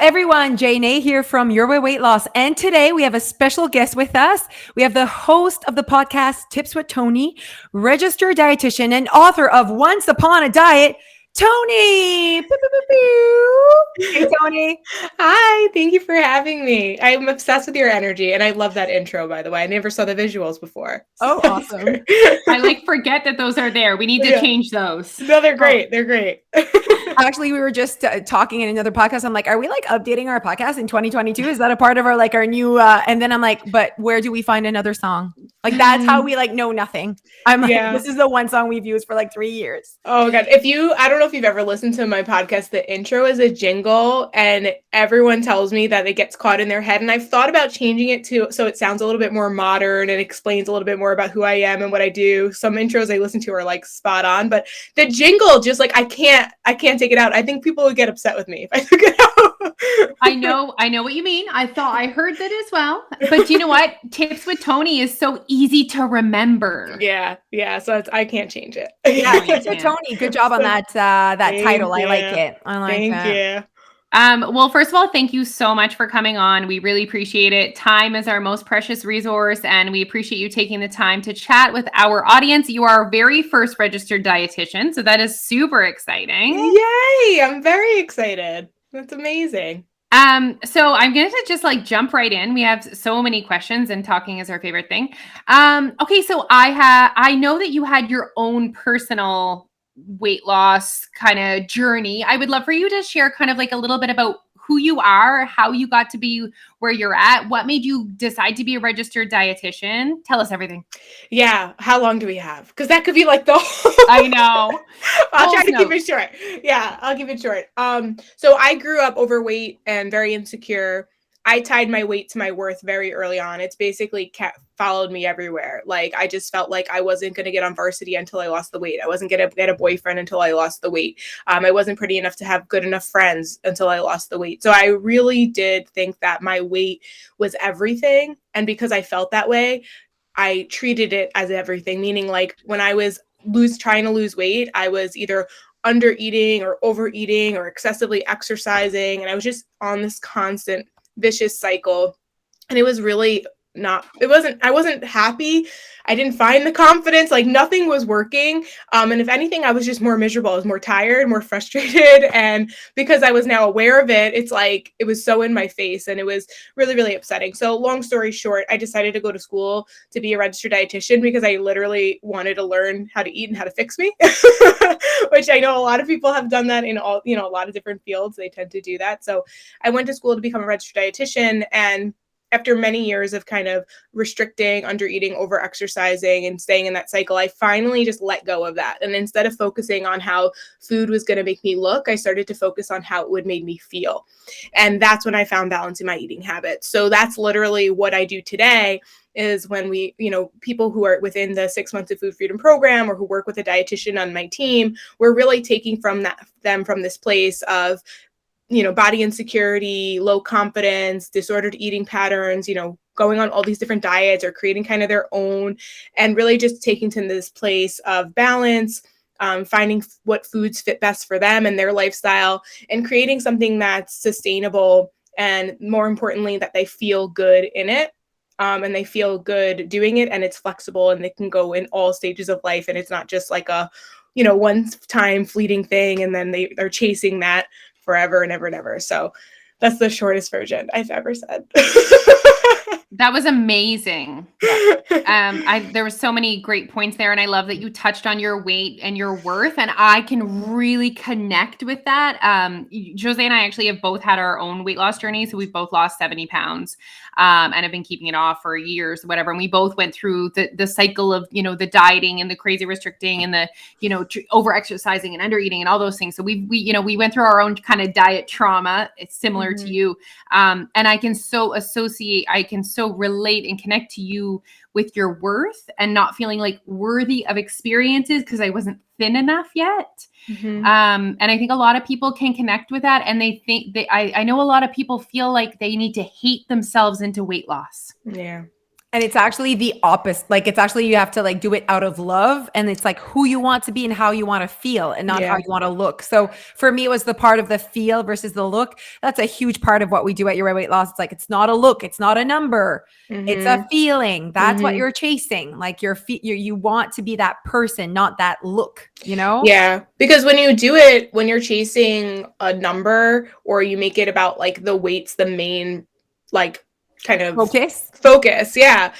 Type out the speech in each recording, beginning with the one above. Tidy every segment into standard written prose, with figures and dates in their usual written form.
everyone, Jane here from Your Way Weight Loss. And today we have a special guest with us. We have the host of the podcast, Tips with Toni, registered dietitian and author of Once Upon a Diet, Toni. Pew, pew, pew, pew. Hey, Toni. Hi, thank you for having me. I'm obsessed with your energy, and I love that intro, by the way. I never saw the visuals before. Oh, awesome. I forget that those are there. We need to change those. No, they're great. They're great. Actually, we were just talking in another podcast. I'm like, are we updating our podcast in 2022? Is that a part of our new, and then I'm like, but where do we find another song? That's how we know nothing. I'm like, this is the one song we've used for 3 years. Oh God. I don't know if you've ever listened to my podcast, the intro is a jingle and everyone tells me that it gets caught in their head. And I've thought about changing it so it sounds a little bit more modern and explains a little bit more about who I am and what I do. Some intros I listen to are spot on, but the jingle just I can't take it out. I think people would get upset with me if I took it out. I know what you mean. I heard that as well. But you know what? Tips with Toni is so easy to remember. Yeah. So I can't change it. Yeah. Tips with Toni. Good job on that title. I like it. Thank you. Well, first of all, thank you so much for coming on. We really appreciate it. Time is our most precious resource, and we appreciate you taking the time to chat with our audience. You are our very first registered dietitian, so that is super exciting. Yay! I'm very excited. That's amazing. So I'm going to just jump right in. We have so many questions, and talking is our favorite thing. Okay, so I know that you had your own personal weight loss kind of journey. I would love for you to share kind of a little bit about who you are, how you got to be where you're at, what made you decide to be a registered dietitian. Tell us everything. Yeah. How long do we have? Because that could be the whole. I know. I'll try to keep it short. Yeah, I'll keep it short. So I grew up overweight and very insecure. I tied my weight to my worth very early on. It's basically followed me everywhere. I just felt like I wasn't going to get on varsity until I lost the weight. I wasn't going to get a boyfriend until I lost the weight. I wasn't pretty enough to have good enough friends until I lost the weight. So I really did think that my weight was everything. And because I felt that way, I treated it as everything, meaning when I was trying to lose weight, I was either under eating or overeating or excessively exercising. And I was just on this constant vicious cycle. And it was really I wasn't happy. I didn't find the confidence, nothing was working. And if anything, I was just more miserable. I was more tired, more frustrated. And because I was now aware of it, it's it was so in my face and it was really, really upsetting. So long story short, I decided to go to school to be a registered dietitian because I literally wanted to learn how to eat and how to fix me, which I know a lot of people have done that in all, a lot of different fields. They tend to do that. So I went to school to become a registered dietitian, and after many years of kind of restricting, under eating, over exercising, and staying in that cycle, I finally just let go of that. And instead of focusing on how food was going to make me look, I started to focus on how it would make me feel. And that's when I found balance in my eating habits. So that's literally what I do today, is when we, people who are within the 6 months of food freedom program or who work with a dietitian on my team, we're really taking from them from this place of body insecurity, low confidence, disordered eating patterns, going on all these different diets or creating kind of their own, and really just taking to this place of balance, finding what foods fit best for them and their lifestyle, and creating something that's sustainable, and more importantly, that they feel good in it. And they feel good doing it, and it's flexible, and they can go in all stages of life. And it's not just a, one time fleeting thing, and then they're chasing that forever and ever and ever. So that's the shortest version I've ever said. That was amazing. There were so many great points there. And I love that you touched on your weight and your worth. And I can really connect with that. Jose and I actually have both had our own weight loss journey. So we've both lost 70 pounds and have been keeping it off for years, whatever. And we both went through the cycle of, the dieting and the crazy restricting and the, over exercising and under eating and all those things. So we went through our own kind of diet trauma. It's similar to you. And I can so relate and connect to you with your worth and not feeling worthy of experiences because I wasn't thin enough yet. Mm-hmm. And I think a lot of people can connect with that. And they think I know a lot of people feel like they need to hate themselves into weight loss. Yeah. And it's actually the opposite. Like it's actually, you have to like do it out of love, and it's like who you want to be and how you want to feel and not how you want to look. So for me, it was the part of the feel versus the look. That's a huge part of what we do at Your Weight Loss. It's like, it's not a look. It's not a number. It's a feeling. That's what you're chasing. Like you want to be that person, not that look, you know? Yeah. Because when you do it, when you're chasing a number or you make it about like the weight's the main like kind of focus. Yeah.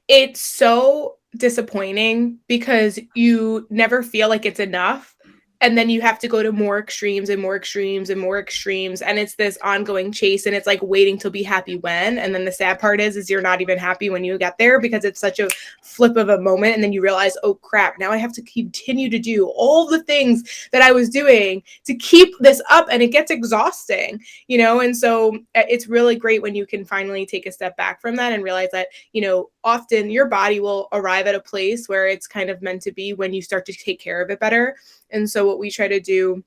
It's so disappointing because you never feel like it's enough. And then you have to go to more extremes and more extremes and more extremes. And it's this ongoing chase, and it's like waiting to be happy when. And then the sad part is you're not even happy when you get there because it's such a flip of a moment. And then you realize, oh crap, now I have to continue to do all the things that I was doing to keep this up. And it gets exhausting, you know? And so it's really great when you can finally take a step back from that and realize that, you know, often your body will arrive at a place where it's kind of meant to be when you start to take care of it better. And so what we try to do,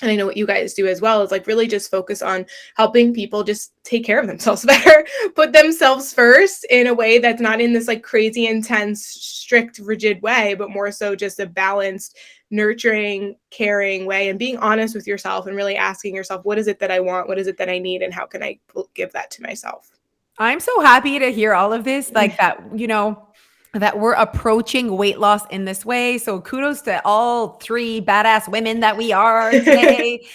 and I know what you guys do as well, is like really just focus on helping people just take care of themselves better, put themselves first in a way that's not in this like crazy, intense, strict, rigid way, but more so just a balanced, nurturing, caring way, and being honest with yourself and really asking yourself, what is it that I want? What is it that I need? And how can I give that to myself? I'm so happy to hear all of this, like that, you know, that we're approaching weight loss in this way. So kudos to all three badass women that we are today.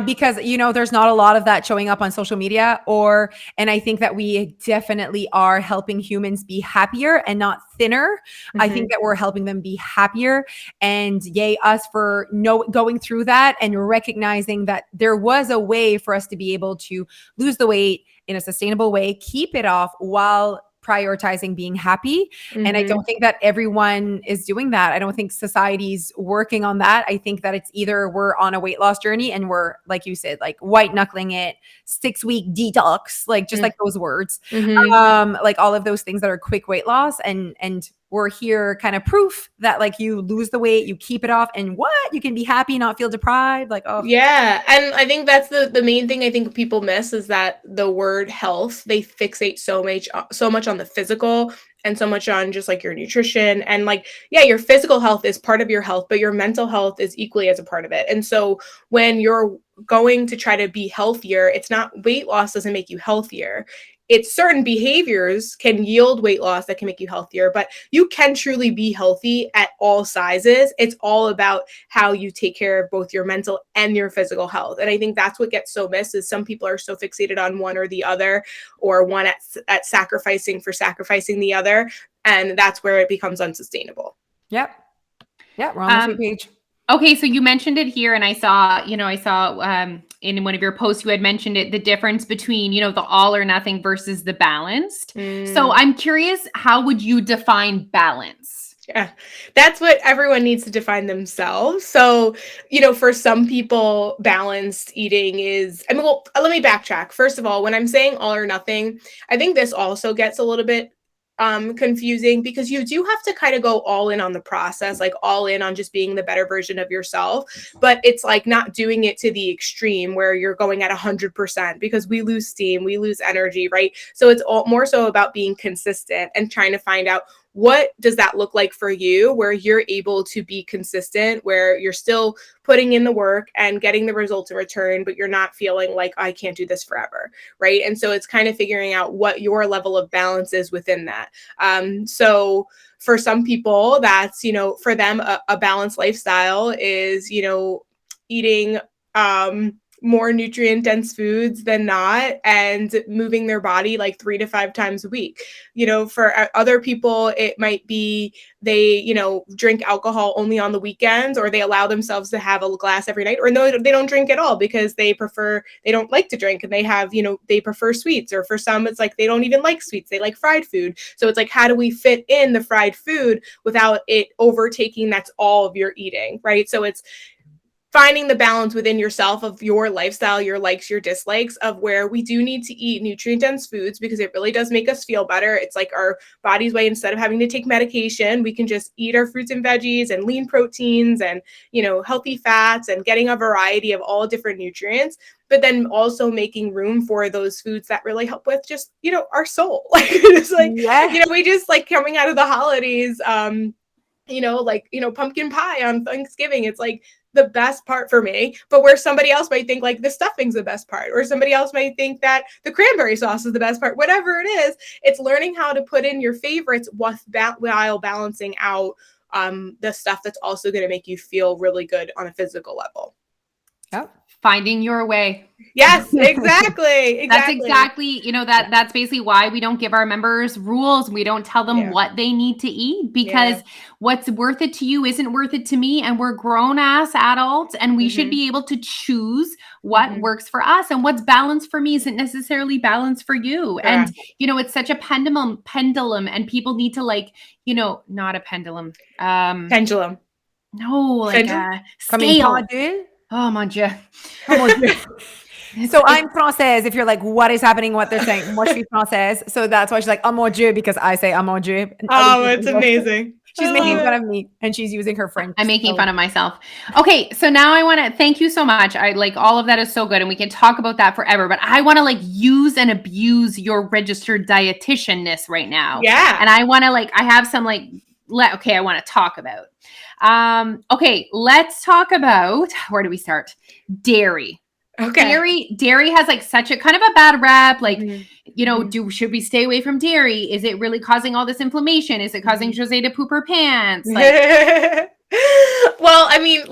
Because, you know, there's not a lot of that showing up on social media and I think that we definitely are helping humans be happier and not thinner. I think that we're helping them be happier, and yay us for going through that and recognizing that there was a way for us to be able to lose the weight in a sustainable way, keep it off while prioritizing being happy. And I don't think that everyone is doing that. I don't think society's working on that. I think that it's either we're on a weight loss journey and we're, like you said, like white knuckling it, 6-week detox, like just like those words, like all of those things that are quick weight loss. And we're here kind of proof that like you lose the weight, you keep it off, and you can be happy, not feel deprived. Like, oh yeah. And I think that's the main thing I think people miss is that the word health, they fixate so much on the physical and so much on just like your nutrition. And like, yeah, your physical health is part of your health, but your mental health is equally as a part of it. And so when you're going to try to be healthier, it's not, weight loss doesn't make you healthier. It's certain behaviors can yield weight loss that can make you healthier, but you can truly be healthy at all sizes. It's all about how you take care of both your mental and your physical health. And I think that's what gets so missed is some people are so fixated on one or the other, or one at sacrificing the other. And that's where it becomes unsustainable. Yep. Yeah, we're on the same page. Okay, so you mentioned it here, and I saw in one of your posts you had mentioned it, the difference between, you know, the all or nothing versus the balanced. So I'm curious, how would you define balance? Yeah, that's what everyone needs to define themselves. So, you know, for some people, balanced eating is, I mean, well, let me backtrack. First of all, when I'm saying all or nothing, I think this also gets a little bit confusing because you do have to kind of go all in on the process, like all in on just being the better version of yourself. But it's like not doing it to the extreme where you're going at 100% because we lose steam, we lose energy, right? So it's more so about being consistent and trying to find out what does that look like for you, where you're able to be consistent, where you're still putting in the work and getting the results in return, but you're not feeling like I can't do this forever, right? And so it's kind of figuring out what your level of balance is within that. So for some people, that's, you know, for them, a balanced lifestyle is, you know, eating more nutrient dense foods than not and moving their body like 3 to 5 times a week. You know, for other people, it might be they, you know, drink alcohol only on the weekends, or they allow themselves to have a glass every night, or no, they don't drink at all because they don't like to drink and they have, you know, they prefer sweets. Or for some, it's like they don't even like sweets, they like fried food. So it's like, how do we fit in the fried food without it overtaking that's all of your eating, right? So it's finding the balance within yourself of your lifestyle, your likes, your dislikes, of where we do need to eat nutrient dense foods because it really does make us feel better. It's like our body's way, instead of having to take medication, we can just eat our fruits and veggies and lean proteins and, healthy fats, and getting a variety of all different nutrients, but then also making room for those foods that really help with just, our soul. Like, it's like, we just like coming out of the holidays, pumpkin pie on Thanksgiving. It's like the best part for me, but where somebody else might think like the stuffing's the best part, or somebody else might think that the cranberry sauce is the best part, whatever it is, it's learning how to put in your favorites while balancing out the stuff that's also going to make you feel really good on a physical level. Yep. Finding your way. Yes, exactly. That's exactly, that's basically why we don't give our members rules. We don't tell them what they need to eat, because what's worth it to you isn't worth it to me. And we're grown ass adults, and we should be able to choose what works for us, and what's balanced for me isn't necessarily balanced for you. And, it's such a pendulum, and people need to not a pendulum. Pendulum. No, like a scale. Oh, mon Dieu. So I'm française. If you're like, what is happening? What they're saying, moi je suis française. So that's why she's like, oh mon Dieu, because I say oh mon Dieu. Oh, it's amazing. She's making fun of me, and she's using her French. I'm making fun of myself. Okay, so now I want to thank you so much. I like all of that is so good, and we can talk about that forever. But I want to use and abuse your registered dietitianness right now. Yeah, and I want to I have some I want to talk about. Okay, let's talk about, where do we start? Dairy. Okay. Dairy has such a kind of a bad rap. Should we stay away from dairy? Is it really causing all this inflammation? Is it causing Jose to poop her pants? Well, I mean,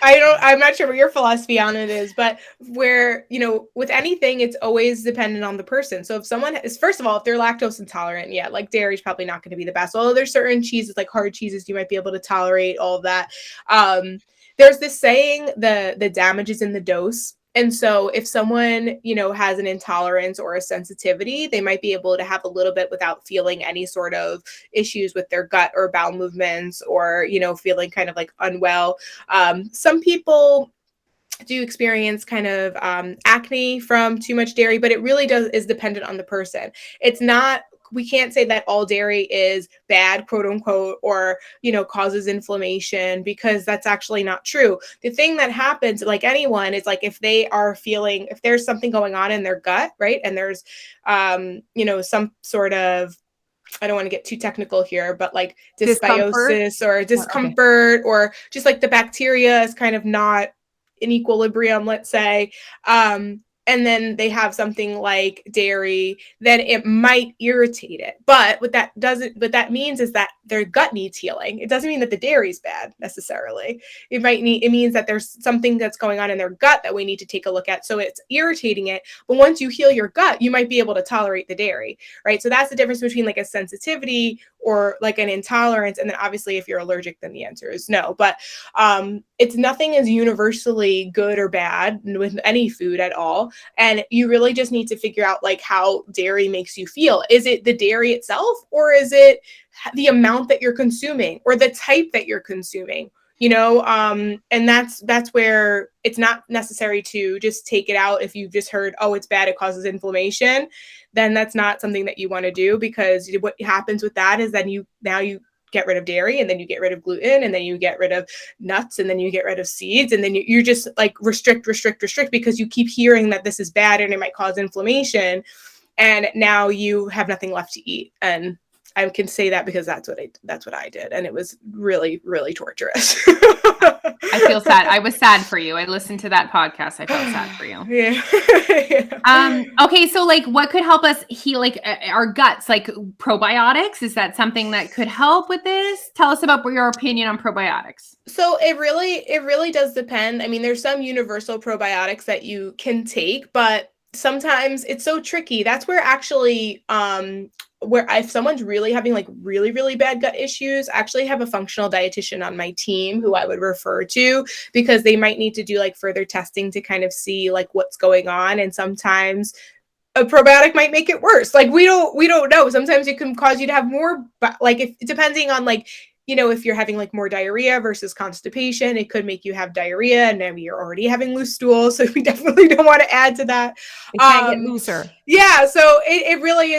I'm not sure what your philosophy on it is, but where, with anything, it's always dependent on the person. So if someone is, first of all, if they're lactose intolerant, dairy is probably not going to be the best. Although there's certain cheeses, like hard cheeses, you might be able to tolerate all of that. There's this saying, the damage is in the dose. And so if someone, has an intolerance or a sensitivity, they might be able to have a little bit without feeling any sort of issues with their gut or bowel movements, or, feeling kind of unwell. Some people do experience kind of acne from too much dairy, but it really is dependent on the person. We can't say that all dairy is bad, quote unquote, or, causes inflammation, because that's actually not true. The thing that happens, like anyone, is if if there's something going on in their gut, right? And there's, some sort of, I don't want to get too technical here, but dysbiosis or discomfort, or just the bacteria is kind of not in equilibrium, let's say. And then they have something like dairy, then it might irritate it. But what that means is that their gut needs healing. It doesn't mean that the dairy is bad necessarily. It means that there's something that's going on in their gut that we need to take a look at. So it's irritating it. But once you heal your gut, you might be able to tolerate the dairy, right? So that's the difference between a sensitivity or an intolerance. And then obviously if you're allergic, then the answer is no. But it's nothing is universally good or bad with any food at all. And you really just need to figure out how dairy makes you feel. Is it the dairy itself, or is it the amount that you're consuming, or the type that you're consuming? And that's where it's not necessary to just take it out. If you've just heard, oh, it's bad, it causes inflammation, then that's not something that you want to do, because what happens with that is then you get rid of dairy, and then you get rid of gluten, and then you get rid of nuts, and then you get rid of seeds, and then you're just restrict, because you keep hearing that this is bad and it might cause inflammation, and now you have nothing left to eat. And I can say that because that's what I did, and it was really, really torturous. I feel sad. I was sad for you. I listened to that podcast. I felt sad for you. Yeah. Okay, so what could help us heal our guts? Probiotics? Is that something that could help with this? Tell us about your opinion on probiotics. So it really does depend. I mean, there's some universal probiotics that you can take, but sometimes it's so tricky. That's where actually where if someone's really having really, really bad gut issues, I actually have a functional dietitian on my team who I would refer to, because they might need to do further testing to kind of see what's going on. And sometimes a probiotic might make it worse. We don't know. Sometimes it can cause you to have more, if depending on if you're having like more diarrhea versus constipation, it could make you have diarrhea, and maybe you're already having loose stool. So we definitely don't want to add to that. It can't get looser. Yeah. So it really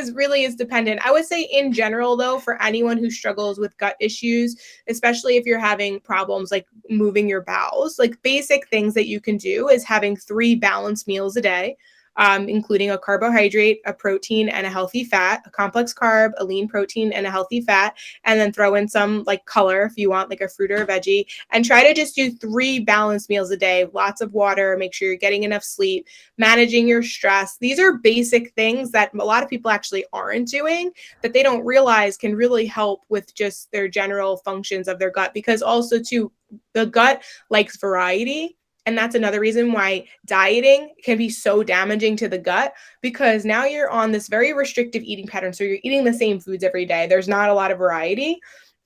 is dependent. I would say in general, though, for anyone who struggles with gut issues, especially if you're having problems like moving your bowels, like basic things that you can do is having 3 balanced meals a day. Including a carbohydrate, a protein, and a healthy fat, a complex carb, a lean protein, and a healthy fat, and then throw in some like color if you want, like a fruit or a veggie, and try to just do 3 balanced meals a day, lots of water, make sure you're getting enough sleep, managing your stress. These are basic things that a lot of people actually aren't doing, that they don't realize can really help with just their general functions of their gut, because also too, the gut likes variety. And that's another reason why dieting can be so damaging to the gut, because now you're on this very restrictive eating pattern. So you're eating the same foods every day. There's not a lot of variety.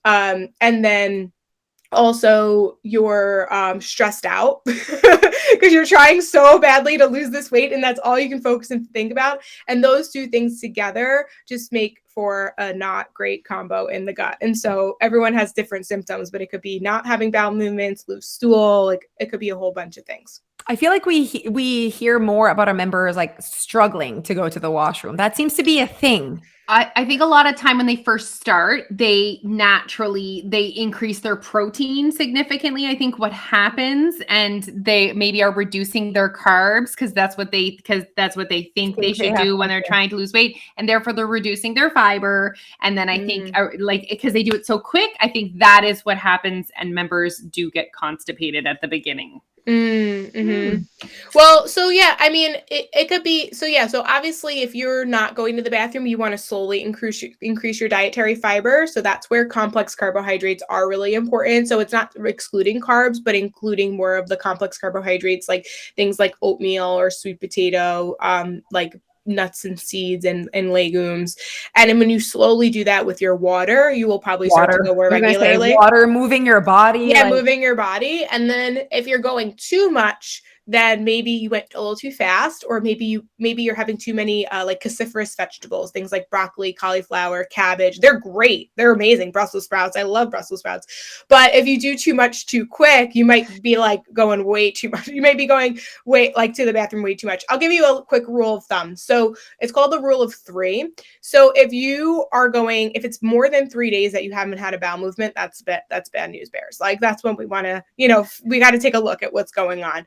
And then also you're stressed out because you're trying so badly to lose this weight, and that's all you can focus and think about. And those 2 things together just make for a not great combo in the gut. And so everyone has different symptoms, but it could be not having bowel movements, loose stool, like it could be a whole bunch of things. I feel like we hear more about our members like struggling to go to the washroom. That seems to be a thing. I think a lot of time when they first start, they increase their protein significantly. I think what happens, and they maybe are reducing their carbs because that's what they think they should do when they're trying to lose weight, and therefore they're reducing their fiber. And then I think like because they do it so quick, I think that is what happens, and members do get constipated at the beginning. Well, so yeah, I mean, it could be, so yeah, so obviously if you're not going to the bathroom, you want to slowly increase your dietary fiber. So that's where complex carbohydrates are really important. So it's not excluding carbs, but including more of the complex carbohydrates, like things like oatmeal or sweet potato, like nuts and seeds and legumes. And then when you slowly do that with your water, you will probably start to go more regularly. Water, moving your body. Yeah, moving your body. And then if you're going too much, then maybe you went a little too fast, or maybe you're having too many like cruciferous vegetables, things like broccoli, cauliflower, cabbage. They're great. They're amazing. Brussels sprouts. I love Brussels sprouts. But if you do too much too quick, you might be like going way too much. You may be going like to the bathroom way too much. I'll give you a quick rule of thumb. So it's called the rule of 3. So if it's more than 3 days that you haven't had a bowel movement, that's bad news bears. Like that's when we want to, we got to take a look at what's going on.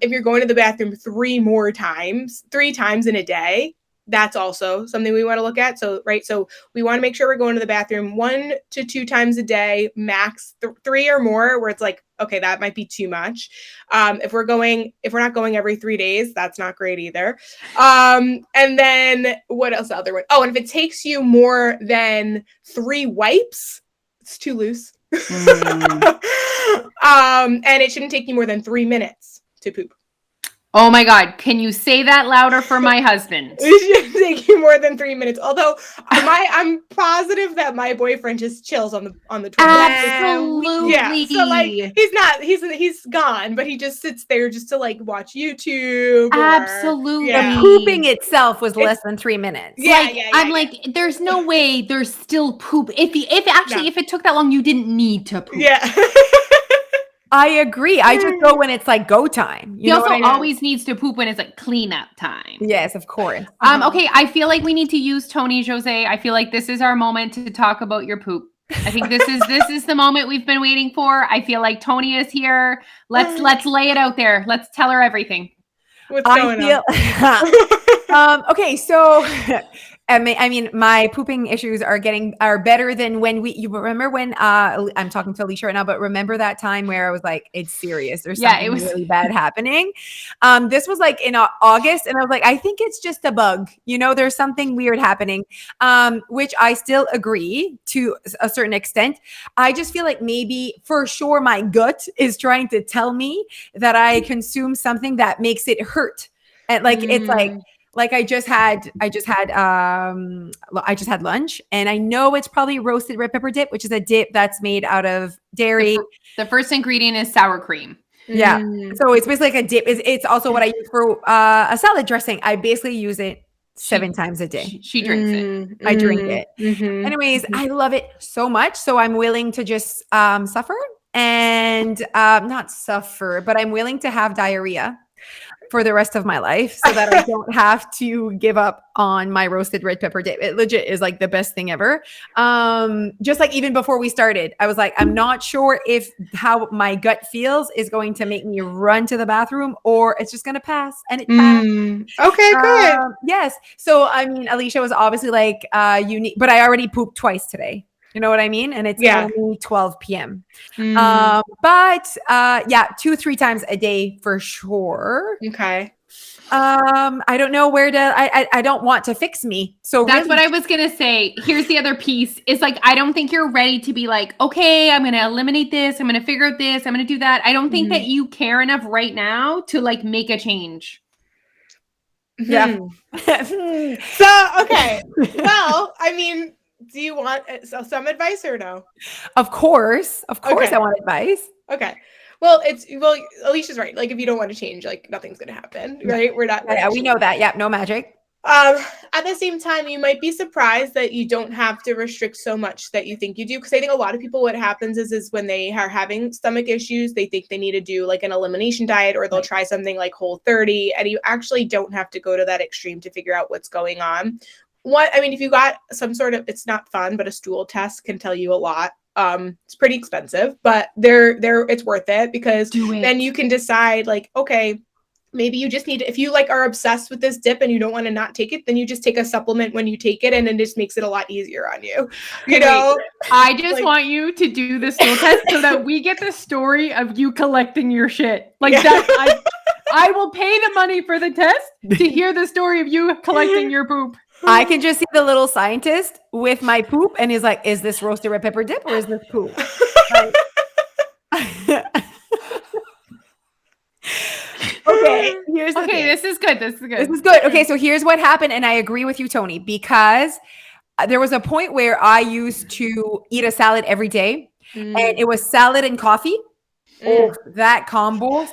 If you're going to the bathroom 3 times in a day, that's also something we want to look at. So, right. So we want to make sure we're going to the bathroom 1 to 2 times a day, max 3 or more, where it's like, okay, that might be too much. If we're not going every 3 days, that's not great either. And then what else? The other one. Oh, and if it takes you more than 3 wipes, it's too loose. And it shouldn't take you more than 3 minutes to poop. Oh my God. Can you say that louder for my husband? It shouldn't take you more than 3 minutes. Although I'm positive that my boyfriend just chills on the toilet. Absolutely. Yeah. So like he's gone, but he just sits there just to like watch YouTube. Absolutely. The pooping itself was less than 3 minutes. I'm like, there's no way there's still poop. If it took that long, you didn't need to poop. Yeah. I agree. I just go when it's like go time. He also always needs to poop when it's like cleanup time. Yes, of course. Okay, I feel like we need to use Toni, Jose. I feel like this is our moment to talk about your poop. I think this is the moment we've been waiting for. I feel like Toni is here. Let's lay it out there. Let's tell her everything. What's going on? Okay, so I mean, my pooping issues are better than when you remember when I'm talking to Alicia right now, but remember that time where I was like, it's serious. There's something really bad happening. This was like in August, and I was like, I think it's just a bug. There's something weird happening, which I still agree to a certain extent. I just feel like maybe for sure my gut is trying to tell me that I consume something that makes it hurt. And like, it's like I just had lunch, and I know it's probably roasted red pepper dip, which is a dip that's made out of dairy. The first ingredient is sour cream. Yeah. So it's basically like a dip. It's also what I use for a salad dressing. I basically use it 7 times a day. She drinks it. I drink it. Mm-hmm. Anyways, I love it so much. So I'm willing to just suffer and not suffer, but I'm willing to have diarrhea for the rest of my life so that I don't have to give up on my roasted red pepper dip. It legit is like the best thing ever. Just like even before we started, I was like, I'm not sure if how my gut feels is going to make me run to the bathroom or it's just going to pass. And it passed. Okay, good. Yes. So, I mean, Alicia was obviously like, unique, but I already pooped twice today. You know what I mean? And it's only 12 p.m. But yeah, 2-3 times a day for sure. Okay. I don't know where to, I don't want to fix me. So that's really, what I was going to say. Here's the other piece is like, I don't think you're ready to be like, okay, I'm going to eliminate this. I'm going to figure out this. I'm going to do that. I don't think that you care enough right now to like make a change. Yeah. So, okay. Well, I mean, do you want some advice or no? Of course. Okay. I want advice. Okay. Well, Alicia's right. Like, if you don't want to change, like, nothing's going to happen, right? We're not. Yeah, we know that. Yeah, no magic. At the same time, you might be surprised that you don't have to restrict so much that you think you do. Because I think a lot of people, what happens is when they are having stomach issues, they think they need to do like an elimination diet, or they'll try something like Whole30, and you actually don't have to go to that extreme to figure out what's going on. If you got some sort of, it's not fun, but a stool test can tell you a lot. It's pretty expensive, but it's worth it, because then you can decide like, okay, maybe you just need to, if you like are obsessed with this dip and you don't want to not take it, then you just take a supplement when you take it, and it just makes it a lot easier on you. You know, I just want you to do the stool test so that we get the story of you collecting your shit. Like that, I will pay the money for the test to hear the story of you collecting your poop. I can just see the little scientist with my poop, and he's like, is this roasted red pepper dip or is this poop? Okay, here's the thing. This is good. This is good. Okay, so here's what happened, and I agree with you, Toni, because there was a point where I used to eat a salad every day, and it was salad and coffee. Oh, that combo.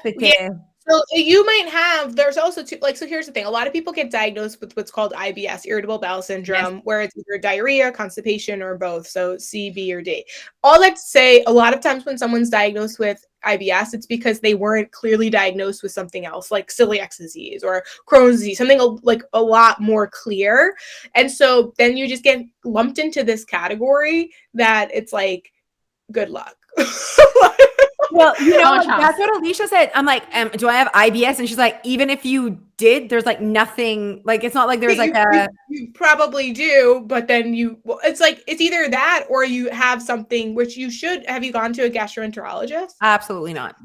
So you might have, there's also so here's the thing. A lot of people get diagnosed with what's called IBS, irritable bowel syndrome, where it's either diarrhea, constipation, or both. So C, B, or D. All that to say, a lot of times when someone's diagnosed with IBS, it's because they weren't clearly diagnosed with something else, like celiac disease or Crohn's disease, something like a lot more clear. And so then you just get lumped into this category that it's like, good luck. Well, you know, that's what Alicia said. I'm like, do I have IBS? And she's like, even if you did, there's like nothing, like, it's not like there's like you probably do, but then it's like, it's either that or you have something which you should, have you gone to a gastroenterologist? Absolutely not.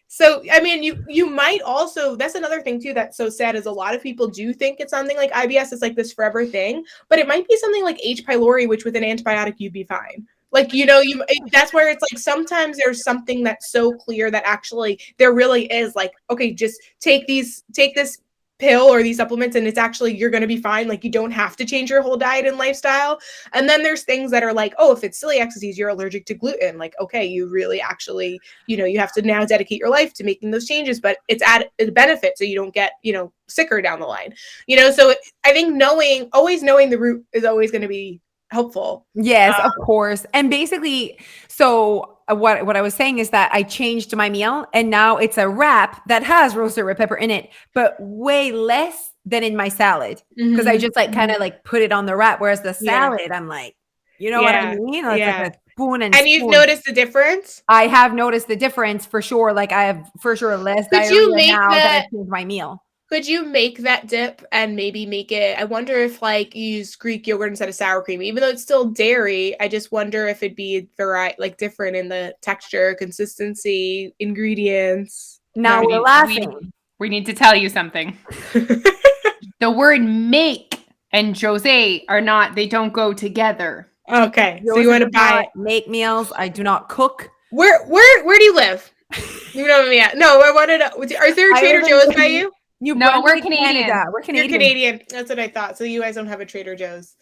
So, I mean, you might also, that's another thing too that's so sad, is a lot of people do think it's something like IBS is like this forever thing, but it might be something like H. pylori, which with an antibiotic, you'd be fine. Like, you know, that's where it's like, sometimes there's something that's so clear that actually there really is like, okay, just take this pill or these supplements and it's actually, you're going to be fine. Like, you don't have to change your whole diet and lifestyle. And then there's things that are like, oh, if it's celiac disease, you're allergic to gluten. Like, okay, you really actually, you know, you have to now dedicate your life to making those changes, but it's at a benefit. So you don't get, you know, sicker down the line, you know? So I think always knowing the root is always going to be helpful. Yes, of course. And basically, so what I was saying is that I changed my meal, and now it's a wrap that has roasted red pepper in it, but way less than in my salad, because I just like kind of like put it on the wrap. Whereas the salad, I'm like, you know what I mean? Like, like a spoon and you've noticed the difference? I have noticed the difference for sure. Like, I have for sure less diarrhea now that I changed my meal. Could you make that dip and maybe make it, I wonder if like you use Greek yogurt instead of sour cream, even though it's still dairy, I just wonder if it'd be like different in the texture, consistency, ingredients. Now we're laughing. We need to tell you something. The word make and Jose they don't go together. Okay. So you want to buy make meals. I do not cook. Where do you live? You know me. No, I wanted to, is there a Trader Joe's by you? No, we're Canadian. We're Canadian. You're Canadian. That's what I thought. So you guys don't have a Trader Joe's.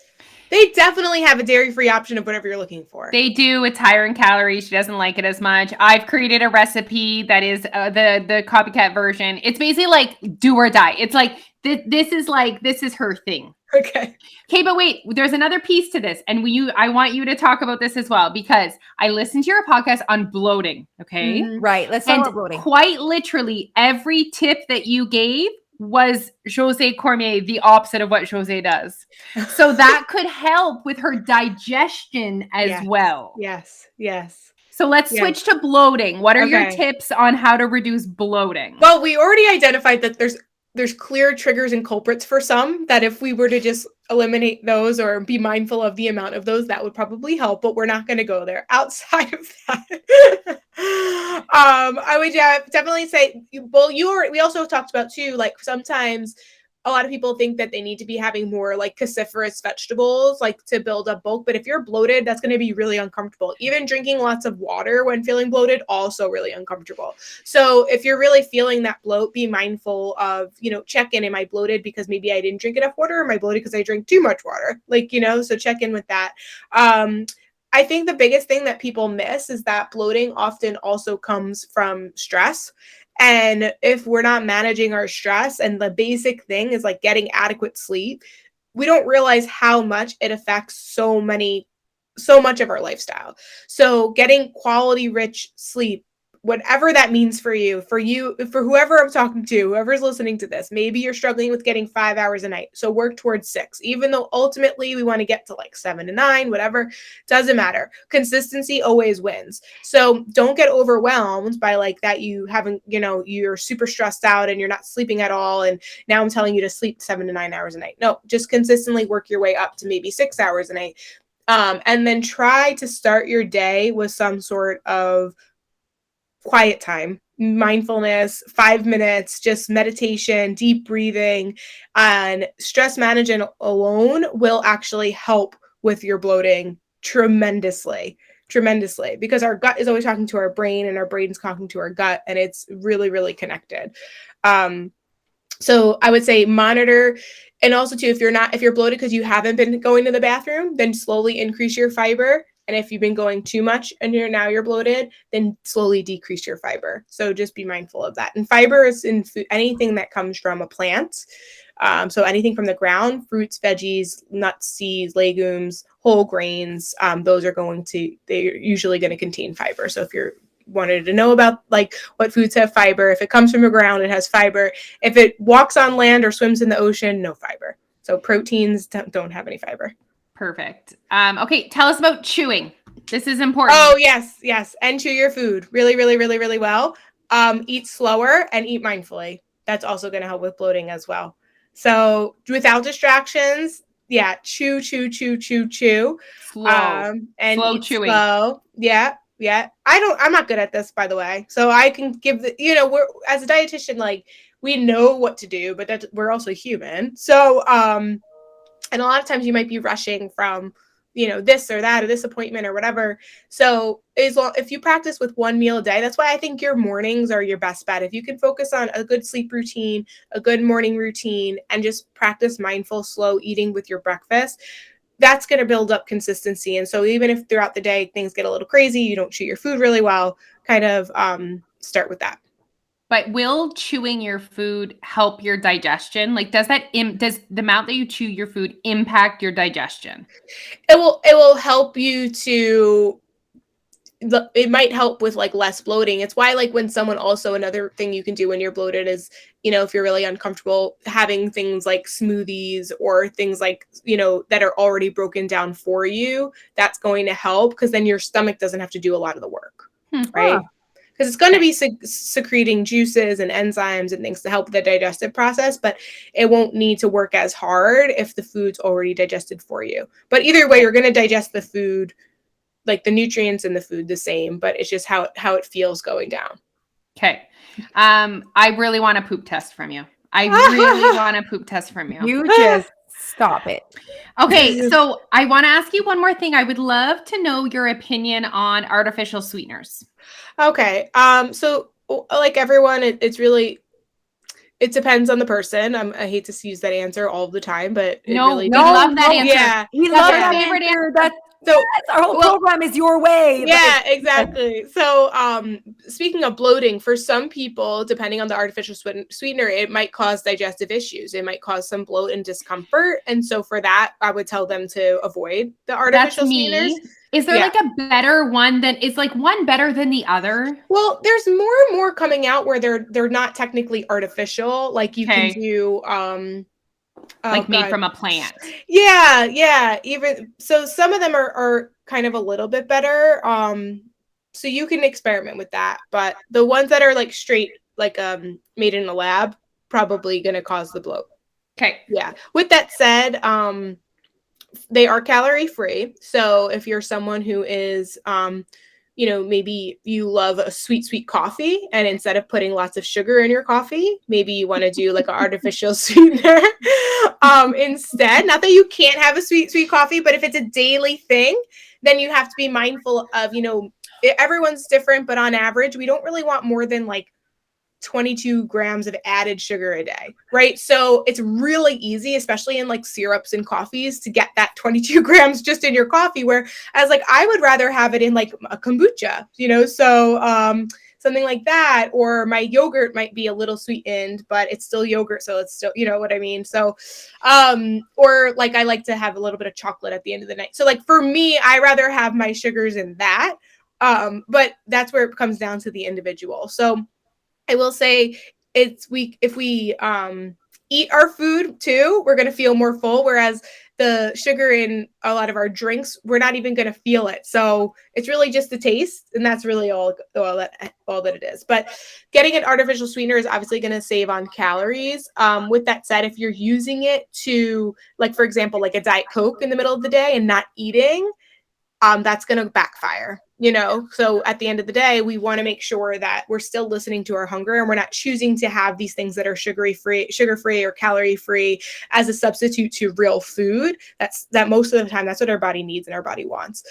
They definitely have a dairy-free option of whatever you're looking for. They do. It's higher in calories. She doesn't like it as much. I've created a recipe that is the copycat version. It's basically like do or die. It's like this is her thing. Okay. Okay, but wait, there's another piece to this. And I want you to talk about this as well, because I listened to your podcast on bloating. Okay. Mhm. Right. Let's talk And about bloating. quite literally every tip that you gave was Jose Cormier, the opposite of what Jose does. So that could help with her digestion as Yes. well. Yes. Yes. So let's Yes. switch to bloating. What are your Okay. tips on how to reduce bloating? Well, we already identified that there's clear triggers and culprits for some, that if we were to just eliminate those or be mindful of the amount of those, that would probably help, but we're not going to go there. Outside of that, I would definitely say, we also talked about too, like sometimes a lot of people think that they need to be having more like cruciferous vegetables, like to build up bulk. But if you're bloated, that's going to be really uncomfortable. Even drinking lots of water when feeling bloated, also really uncomfortable. So if you're really feeling that bloat, be mindful of, check in. Am I bloated because maybe I didn't drink enough water? Or am I bloated because I drank too much water? So check in with that. I think the biggest thing that people miss is that bloating often also comes from stress. And if we're not managing our stress, and the basic thing is like getting adequate sleep, we don't realize how much it affects so much of our lifestyle. So getting quality rich sleep, whatever that means for you, for whoever I'm talking to, whoever's listening to this, maybe you're struggling with getting 5 hours a night. So work towards 6, even though ultimately we want to get to like 7 to 9, whatever, doesn't matter. Consistency always wins. So don't get overwhelmed by like that. You haven't, you're super stressed out and you're not sleeping at all. And now I'm telling you to sleep 7 to 9 hours a night. No, just consistently work your way up to maybe 6 hours a night. And then try to start your day with some sort of quiet time, mindfulness, 5 minutes, just meditation, deep breathing, and stress management alone will actually help with your bloating tremendously, because our gut is always talking to our brain and our brain's talking to our gut, and it's really, really connected. So I would say monitor. And also too, if you're bloated because you haven't been going to the bathroom, then slowly increase your fiber. And if you've been going too much and you're bloated, then slowly decrease your fiber. So just be mindful of that. And fiber is in food, anything that comes from a plant. So anything from the ground, fruits, veggies, nuts, seeds, legumes, whole grains, they're usually going to contain fiber. So if you're wanted to know about like what foods have fiber, if it comes from the ground, it has fiber. If it walks on land or swims in the ocean, no fiber. So proteins don't have any fiber. Perfect. Okay, tell us about chewing. This is important. Oh, yes. And chew your food really, really, really, really well. Eat slower and eat mindfully. That's also going to help with bloating as well. So without distractions, chew. Slow. And slow eat chewing. slow. Yeah. I'm not good at this, by the way. So I can give we're as a dietitian, like we know what to do, but we're also human. So, and a lot of times you might be rushing from, this or that, or this appointment or whatever. So if you practice with one meal a day, that's why I think your mornings are your best bet. If you can focus on a good sleep routine, a good morning routine, and just practice mindful, slow eating with your breakfast, that's going to build up consistency. And so even if throughout the day things get a little crazy, you don't chew your food really well, kind of start with that. But will chewing your food help your digestion? Like, does the amount that you chew your food impact your digestion? It will help you to. It might help with like less bloating. It's why like when someone also another thing you can do when you're bloated is, if you're really uncomfortable, having things like smoothies or things like, that are already broken down for you, that's going to help because then your stomach doesn't have to do a lot of the work, right? Because it's going to be secreting juices and enzymes and things to help with the digestive process, but it won't need to work as hard if the food's already digested for you. But either way, you're going to digest the food, like the nutrients in the food, the same, but it's just how it feels going down. Okay. I really want a poop test from you. You just stop it. Okay, so I want to ask you one more thing. I would love to know your opinion on artificial sweeteners. Okay. So like everyone, it depends on the person. I hate to use that answer all the time, but we love that answer. Yeah. We love that answer. So our whole program is your way. Yeah, exactly. So, speaking of bloating, for some people, depending on the artificial sweetener, it might cause digestive issues. It might cause some bloat and discomfort. And so for that, I would tell them to avoid the artificial sweeteners. Is there like a better one is like one better than the other? Well, there's more and more coming out where they're not technically artificial. Like you can do made from a plant. Yeah. Even so, some of them are kind of a little bit better. So you can experiment with that, but the ones that are like straight, like made in a lab, probably gonna cause the bloat. Okay. Yeah. With that said, they are calorie free. So if you're someone who is maybe you love a sweet coffee, and instead of putting lots of sugar in your coffee, maybe you want to do like an artificial sweetener instead. Not that you can't have a sweet coffee, but if it's a daily thing, then you have to be mindful of, everyone's different, but on average, we don't really want more than like 22 grams of added sugar a day, right? So it's really easy, especially in like syrups and coffees, to get that 22 grams just in your coffee, whereas like I would rather have it in like a kombucha, so something like that. Or my yogurt might be a little sweetened, but it's still yogurt, so it's still, you know what I mean? So or like I like to have a little bit of chocolate at the end of the night. So like for me, I rather have my sugars in that, but that's where it comes down to the individual. So I will say if we eat our food too, we're going to feel more full. Whereas the sugar in a lot of our drinks, we're not even going to feel it. So it's really just the taste. And that's really all that it is. But getting an artificial sweetener is obviously going to save on calories. With that said, if you're using it to, like, for example, like a Diet Coke in the middle of the day and not eating, that's going to backfire, So at the end of the day, we want to make sure that we're still listening to our hunger, and we're not choosing to have these things that are sugar-free or calorie-free as a substitute to real food. That most of the time, that's what our body needs and our body wants.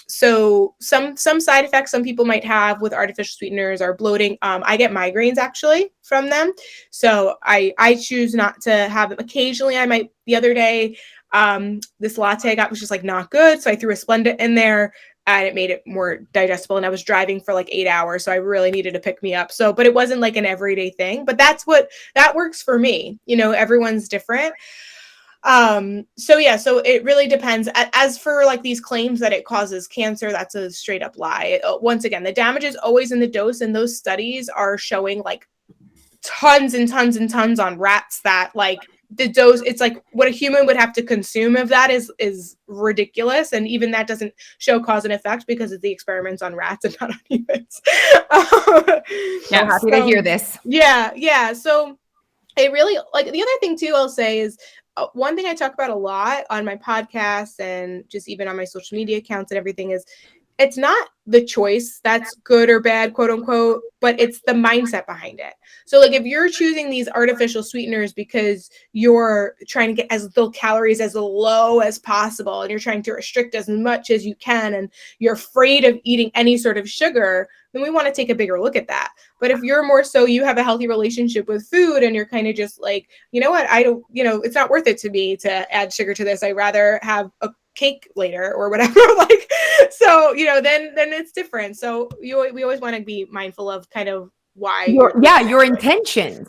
So some side effects some people might have with artificial sweeteners are bloating. I get migraines actually from them. So I choose not to have them. Occasionally the other day, this latte I got was just like not good. So I threw a Splenda in there and it made it more digestible. And I was driving for like 8 hours. So I really needed to pick me up. But it wasn't like an everyday thing, but that works for me. Everyone's different. So it really depends. As for like these claims that it causes cancer, that's a straight up lie. Once again, the damage is always in the dose. And those studies are showing like tons and tons and tons on rats that like, the dose, it's like what a human would have to consume of that is ridiculous. And even that doesn't show cause and effect because of the experiments on rats and not on humans. I'm happy to hear this. Yeah. So it really, like, the other thing too, I'll say is one thing I talk about a lot on my podcast and just even on my social media accounts and everything is it's not the choice that's good or bad, quote unquote, but it's the mindset behind it. So like if you're choosing these artificial sweeteners because you're trying to get as little calories as low as possible and you're trying to restrict as much as you can and you're afraid of eating any sort of sugar, then we want to take a bigger look at that. But if you're more so you have a healthy relationship with food and you're kind of just like, you know what, I don't, it's not worth it to me to add sugar to this. I'd rather have a cake later or whatever, like, so then it's different. So we always want to be mindful of kind of why your intentions.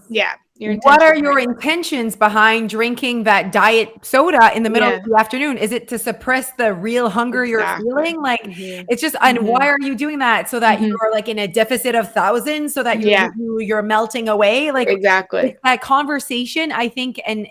What are your intentions behind drinking that diet soda in the middle of the afternoon? Is it to suppress the real hunger you're feeling? Like it's just, and why are you doing that? So that you're like in a deficit of thousands, so that you're melting away. Like exactly that conversation, I think, and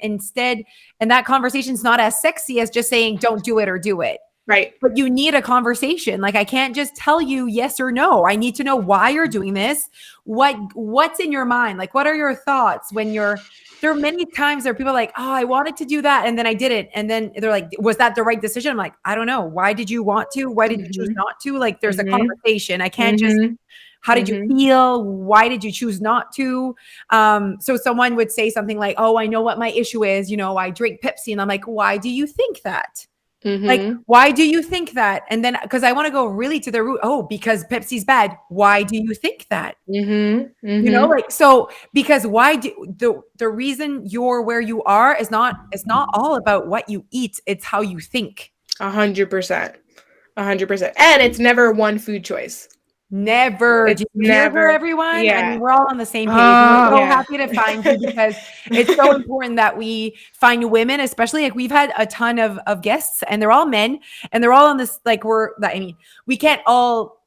that conversation is not as sexy as just saying don't do it or do it. Right. But you need a conversation. Like I can't just tell you yes or no. I need to know why you're doing this. What's in your mind? Like, what are your thoughts when there are many times there are people like, oh, I wanted to do that. And then I did it. And then they're like, was that the right decision? I'm like, I don't know. Why did you want to? Why did you choose not to? Like there's a conversation. I can't just, how did you feel? Why did you choose not to? So someone would say something like, oh, I know what my issue is. I drink Pepsi. And I'm like, why do you think that? Like, why do you think that? And then, because I want to go really to the root. Oh, because Pepsi's bad. Why do you think that? Like, so because the reason you're where you are is not all about what you eat. It's how you think. 100%. 100%. And it's never one food choice. Never. It's Do you hear her, never. everyone? I mean, Yeah. we're all on the same page. We're so Yeah. happy to find you because it's so important that we find women, especially like we've had a ton of guests and they're all men and they're all on this, like we can't all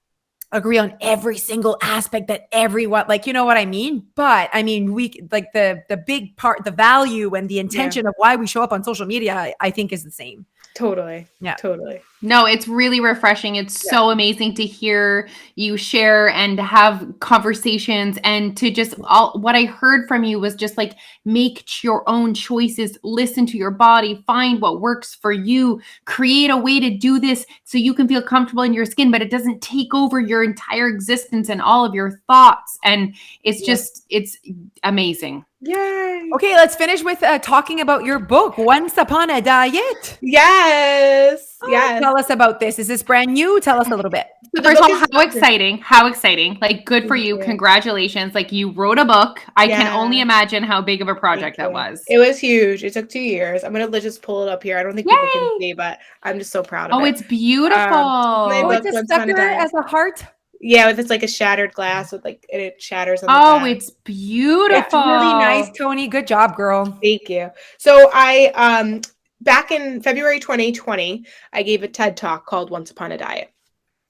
agree on every single aspect that everyone, like, you know what I mean? But I mean, we like the big part, the value and the intention of why we show up on social media, I think is the same. Totally. Yeah. Totally. No, it's really refreshing. It's so amazing to hear you share and have conversations and to just what I heard from you was just like make your own choices, listen to your body, find what works for you, create a way to do this so you can feel comfortable in your skin, but it doesn't take over your entire existence and all of your thoughts. And it's just, it's amazing. Yay. Okay, let's finish with talking about your book, Once Upon a Diet. Yes. Yes. Tell us about this. Is this brand new? Tell us a little bit. First of all, how exciting. How exciting. Like, good for you. Congratulations. Like, you wrote a book. I can only imagine how big of a project that was. It was huge. It took 2 years. I'm going to just pull it up here. I don't think people can see, but I'm just so proud of it. Oh, it's beautiful. It's a sucker as a heart. Yeah, it's like a shattered glass with like it shatters on the back. It's beautiful. Yeah, really nice, Toni. Good job, girl. Thank you. So I back in February 2020, I gave a TED Talk called Once Upon a Diet.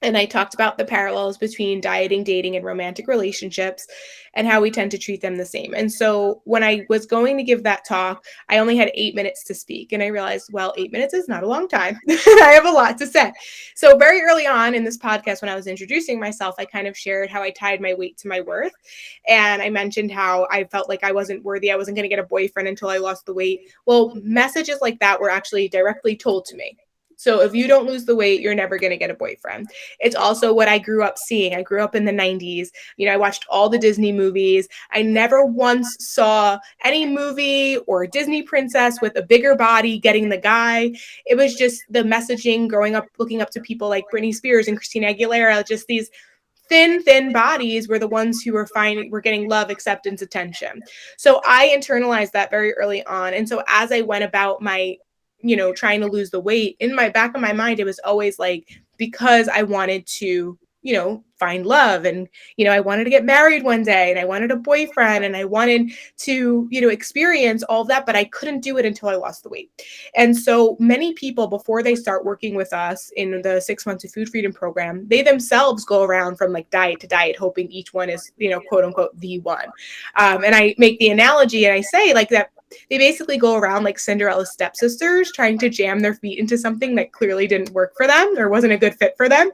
And I talked about the parallels between dieting, dating, and romantic relationships and how we tend to treat them the same. And so when I was going to give that talk, I only had 8 minutes to speak. And I realized, well, 8 minutes is not a long time. I have a lot to say. So very early on in this podcast, when I was introducing myself, I kind of shared how I tied my weight to my worth. And I mentioned how I felt like I wasn't worthy. I wasn't going to get a boyfriend until I lost the weight. Well, messages like that were actually directly told to me. So if you don't lose the weight, you're never going to get a boyfriend. It's also what I grew up seeing. I grew up in the 90s. You know, I watched all the Disney movies. I never once saw any movie or Disney princess with a bigger body getting the guy. It was just the messaging growing up, looking up to people like Britney Spears and Christina Aguilera, just these thin bodies were the ones who were getting love, acceptance, attention. So I internalized that very early on. And so as I went about my trying to lose the weight, in my back of my mind, it was always like, because I wanted to, find love and, I wanted to get married one day and I wanted a boyfriend and I wanted to, experience all of that, but I couldn't do it until I lost the weight. And so many people, before they start working with us in the 6 months of food freedom program, they themselves go around from like diet to diet, hoping each one is, quote unquote, the one. And I make the analogy and I say like that, they basically go around like Cinderella's stepsisters trying to jam their feet into something that clearly didn't work for them or wasn't a good fit for them.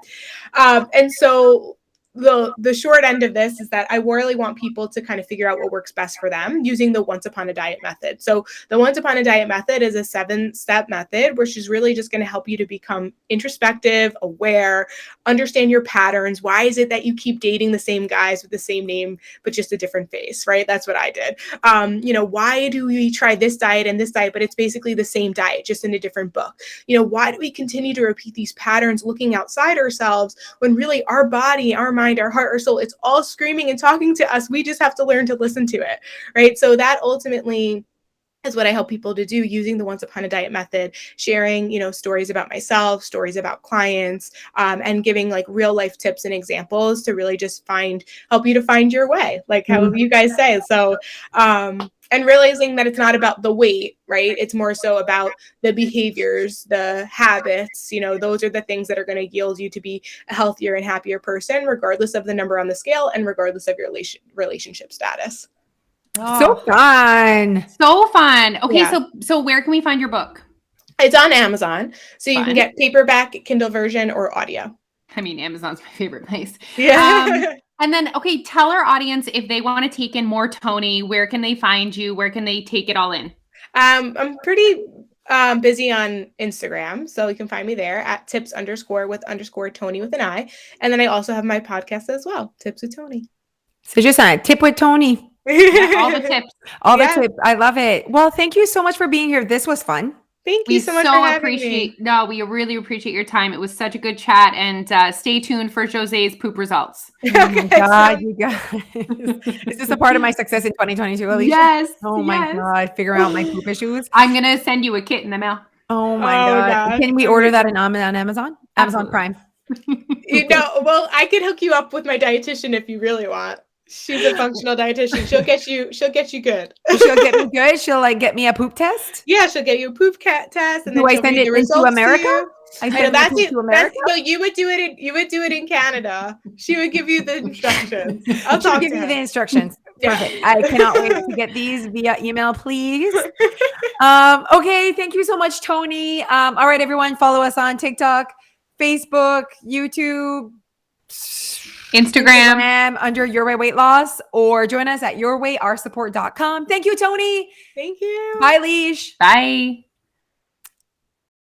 And so the short end of this is that I really want people to kind of figure out what works best for them using the Once Upon a Diet method. So the Once Upon a Diet method is a 7-step method, which is really just going to help you to become introspective, aware, understand your patterns. Why is it that you keep dating the same guys with the same name, but just a different face, right? That's what I did. Why do we try this diet and this diet, but it's basically the same diet, just in a different book? Why do we continue to repeat these patterns looking outside ourselves when really our body, our mind, our heart, our soul, it's all screaming and talking to us. We just have to learn to listen to it, right? So that ultimately is what I help people to do using the Once Upon a Diet method, sharing, stories about myself, stories about clients, and giving like real life tips and examples to really just help you to find your way, like how you guys say. So, and realizing that it's not about the weight, right? It's more so about the behaviors, the habits, those are the things that are going to yield you to be a healthier and happier person, regardless of the number on the scale and regardless of your relationship status. So fun. Okay, yeah. So where can we find your book? It's on Amazon. So you can get paperback, Kindle version, or audio. I mean, Amazon's my favorite place. Yeah. And then, okay, tell our audience if they want to take in more Toni, where can they find you? Where can they take it all in? I'm pretty busy on Instagram, so you can find me there at tips_with_Toni with an I. And then I also have my podcast as well, Tips with Toni. So just on Tip with Toni. Yeah, all the tips. The tips. I love it. Well, thank you so much for being here. This was fun. Thank you so much for having me. No, we really appreciate your time. It was such a good chat, and stay tuned for Jose's poop results. Oh my God, you guys. Is this a part of my success in 2022, Alicia? Yes. Oh my God, figure out my poop issues. I'm going to send you a kit in the mail. Oh my Oh, God. gosh. Can we order that on Amazon? Amazon Absolutely. Prime. Well, I could hook you up with my dietitian if you really want. She's a functional dietitian. She'll get you good. She'll get me good. She'll like get me a poop test. Yeah, she'll get you a poop cat test, and Do then I she'll send read it the into results America? to you. I I know send my that's poop it. to America. No, you would do it in Canada. She would give you the instructions. I'll She'll talk give to me her. the instructions. Yeah. Perfect. I cannot wait to get these via email, please. Okay. Thank you so much, Toni. All right, everyone, follow us on TikTok, Facebook, YouTube, Instagram. under Your Way Weight Loss, or join us at yourwayrsupport.com. Thank you, Toni. Thank you. Bye, Leash. Bye.